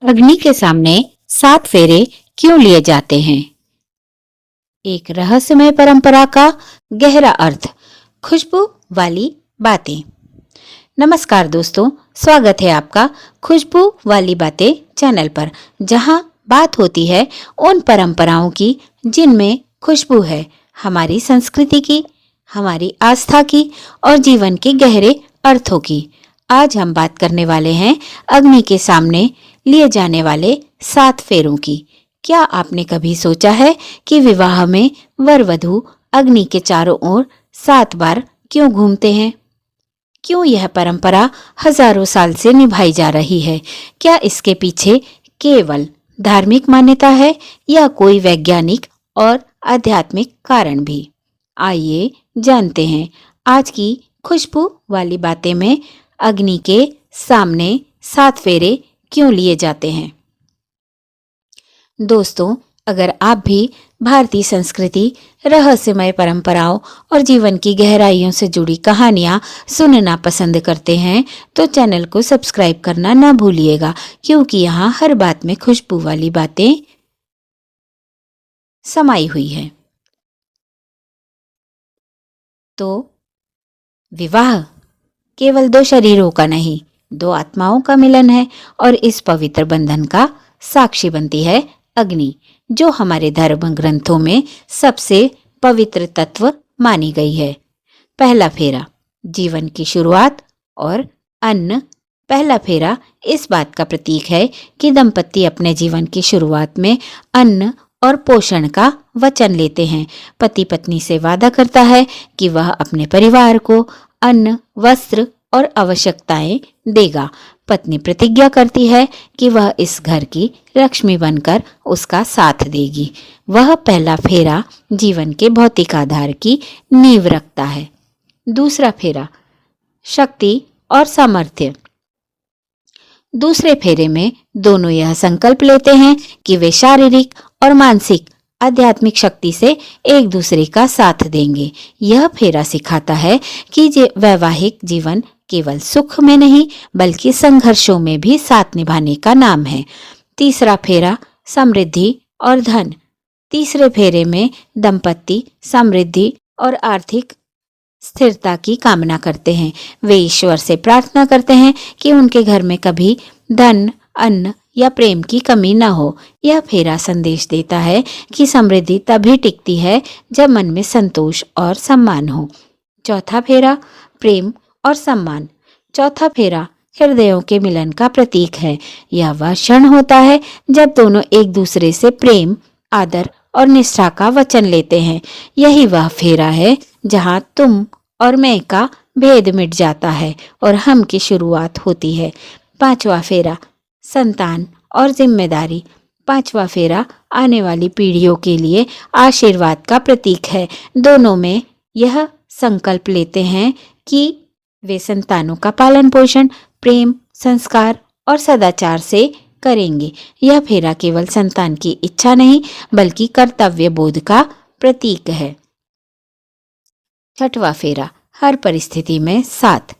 अग्नि के सामने 7 फेरे क्यों लिए जाते हैं? एक रहस्यमय परंपरा का गहरा अर्थ। खुशबू वाली बातें। नमस्कार दोस्तों, स्वागत है आपका खुशबू वाली बातें चैनल पर, जहां बात होती है उन परंपराओं की जिनमें खुशबू है, हमारी संस्कृति की, हमारी आस्था की और जीवन के गहरे अर्थों की। आज हम बात करने वाले हैं अग्नि के सामने लिए जाने वाले 7 फेरों की। क्या आपने कभी सोचा है कि विवाह में वर वधू अग्नि के चारों ओर 7 बार क्यों घूमते हैं? क्यों यह परंपरा हजारों साल से निभाई जा रही है? क्या इसके पीछे केवल धार्मिक मान्यता है या कोई वैज्ञानिक और आध्यात्मिक कारण भी? आइए जानते हैं आज की खुशबू वाली बातें में अग्नि के सामने 7 फेरे क्यों लिए जाते हैं। दोस्तों, अगर आप भी भारतीय संस्कृति, रहस्यमय परंपराओं और जीवन की गहराइयों से जुड़ी कहानियां सुनना पसंद करते हैं तो चैनल को सब्सक्राइब करना ना भूलिएगा, क्योंकि यहाँ हर बात में खुशबू वाली बातें समाई हुई है। तो विवाह केवल 2 शरीरों का नहीं, 2 आत्माओं का मिलन है और इस पवित्र बंधन का साक्षी बनती है अग्नि, जो हमारे धर्म ग्रंथों में सबसे पवित्र तत्व मानी गई है। पहला फेरा जीवन की शुरुआत और अन्न। पहला फेरा इस बात का प्रतीक है कि दंपति अपने जीवन की शुरुआत में अन्न और पोषण का वचन लेते हैं। पति पत्नी से वादा करता है कि वह अपने परिवार को अन्न, वस्त्र और आवश्यकताएं देगा। पत्नी प्रतिज्ञा करती है कि वह इस घर की लक्ष्मी बनकर उसका साथ देगी। वह पहला फेरा जीवन के भौतिक आधार की नींव रखता है। दूसरा फेरा शक्ति और सामर्थ्य। दूसरे फेरे में दोनों यह संकल्प लेते हैं कि वे शारीरिक और मानसिक आध्यात्मिक शक्ति से एक दूसरे का साथ देंगे। यह फेरा सिखाता है कि वैवाहिक जीवन केवल सुख में नहीं बल्कि संघर्षों में भी साथ निभाने का नाम है। तीसरा फेरा समृद्धि और धन। तीसरे फेरे में दंपति समृद्धि और आर्थिक स्थिरता की कामना करते हैं। वे ईश्वर से प्रार्थना करते हैं कि उनके घर में कभी धन, अन्न या प्रेम की कमी न हो। यह फेरा संदेश देता है कि समृद्धि तभी टिकती है जब मन में संतोष और सम्मान हो। चौथा फेरा प्रेम और सम्मान। चौथा फेरा हृदयों के मिलन का प्रतीक है। यह वह क्षण होता है जब दोनों एक दूसरे से प्रेम, आदर और निष्ठा का वचन लेते हैं। यही वह फेरा है जहां तुम और मैं का भेद मिट जाता है और हम की शुरुआत होती है। पांचवा फेरा संतान और जिम्मेदारी। पांचवा फेरा आने वाली पीढ़ियों के लिए आशीर्वाद का प्रतीक है। दोनों में यह संकल्प लेते हैं कि वे संतानों का पालन पोषण प्रेम, संस्कार और सदाचार से करेंगे। यह फेरा केवल संतान की इच्छा नहीं बल्कि कर्तव्य बोध का प्रतीक है। छठवां फेरा हर परिस्थिति में साथ।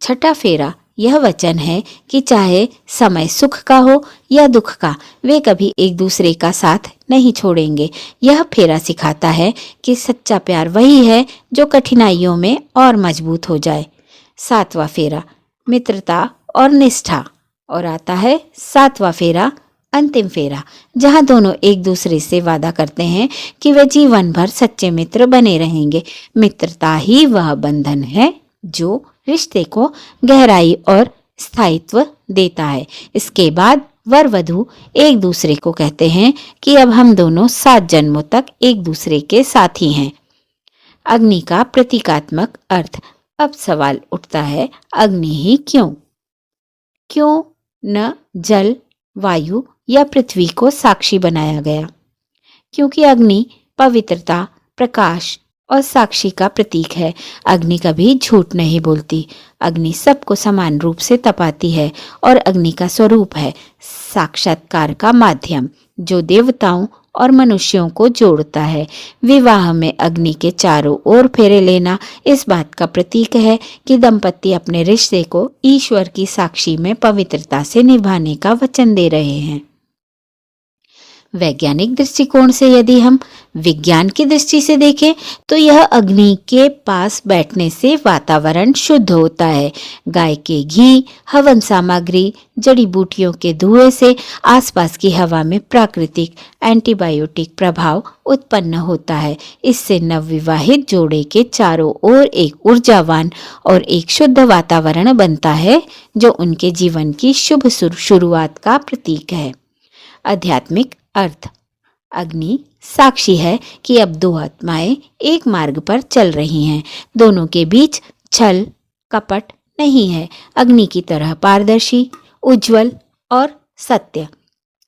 छठा फेरा यह वचन है कि चाहे समय सुख का हो या दुख का, वे कभी एक दूसरे का साथ नहीं छोड़ेंगे। यह फेरा सिखाता है कि सच्चा प्यार वही है जो कठिनाइयों में और मजबूत हो जाए। सातवां फेरा मित्रता और निष्ठा। और आता है सातवां फेरा अंतिम फेरा, जहां दोनों एक दूसरे से वादा करते हैं कि वे जीवन भर सच्चे मित्र बने रहेंगे। मित्रता ही वह बंधन है जो रिश्ते को गहराई और स्थायित्व देता है। इसके बाद वर वधू एक दूसरे को कहते हैं कि अब हम दोनों 7 जन्मों तक एक दूसरे के साथी हैं। अग्नि का प्रतीकात्मक अर्थ। अब सवाल उठता है, अग्नि ही क्यों? क्यों न जल, वायु या पृथ्वी को साक्षी बनाया गया? क्योंकि अग्नि पवित्रता, प्रकाश और साक्षी का प्रतीक है। अग्नि कभी झूठ नहीं बोलती। अग्नि सबको समान रूप से तपाती है और अग्नि का स्वरूप है साक्षात्कार का माध्यम, जो देवताओं और मनुष्यों को जोड़ता है। विवाह में अग्नि के चारों ओर फेरे लेना इस बात का प्रतीक है कि दंपति अपने रिश्ते को ईश्वर की साक्षी में पवित्रता से निभाने का वचन दे रहे हैं। वैज्ञानिक दृष्टिकोण से यदि हम विज्ञान की दृष्टि से देखें तो यह अग्नि के पास बैठने से वातावरण शुद्ध होता है। गाय के घी, हवन सामग्री, जड़ी बूटियों के धुएं से आसपास की हवा में प्राकृतिक एंटीबायोटिक प्रभाव उत्पन्न होता है। इससे नवविवाहित जोड़े के चारों ओर एक ऊर्जावान और एक शुद्ध वातावरण बनता है जो उनके जीवन की शुभ शुरुआत का प्रतीक है। आध्यात्मिक अर्थ। अग्नि साक्षी है कि अब दो आत्माएं एक मार्ग पर चल रही हैं। दोनों के बीच छल कपट नहीं है। अग्नि की तरह पारदर्शी, उज्जवल और सत्य।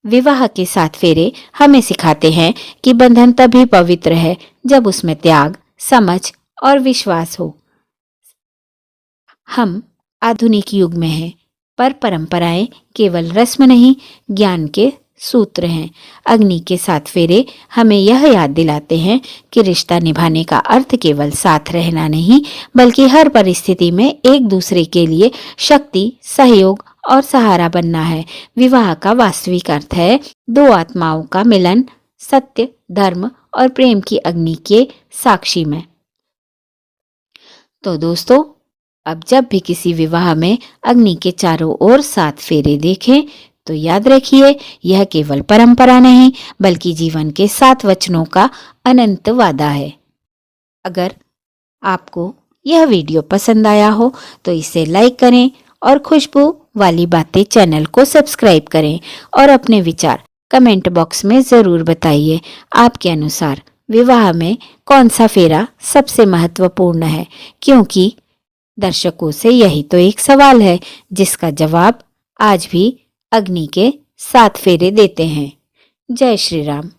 विवाह के 7 फेरे हमें सिखाते हैं कि बंधन तभी पवित्र है जब उसमें त्याग, समझ और विश्वास हो। हम आधुनिक युग में हैं, पर परंपराएं केवल रस्म नहीं, ज्ञान के सूत्र हैं। अग्नि के 7 फेरे हमें यह याद दिलाते हैं कि रिश्ता निभाने का अर्थ केवल साथ रहना नहीं, बल्कि हर परिस्थिति में एक दूसरे के लिए शक्ति, सहयोग और सहारा बनना है। विवाह का वास्तविक अर्थ है 2 आत्माओं का मिलन, सत्य, धर्म और प्रेम की अग्नि के साक्षी में। तो दोस्तों, अब जब भी किसी विवाह में अग्नि के चारों ओर 7 फेरे देखें तो याद रखिए, यह केवल परंपरा नहीं बल्कि जीवन के 7 वचनों का अनंत वादा है। अगर आपको यह वीडियो पसंद आया हो तो इसे लाइक करें और खुशबू वाली बातें चैनल को सब्सक्राइब करें और अपने विचार कमेंट बॉक्स में ज़रूर बताइए। आपके अनुसार विवाह में कौन सा फेरा सबसे महत्वपूर्ण है? क्योंकि दर्शकों से यही तो एक सवाल है जिसका जवाब आज भी अग्नि के 7 फेरे देते हैं। जय श्री राम।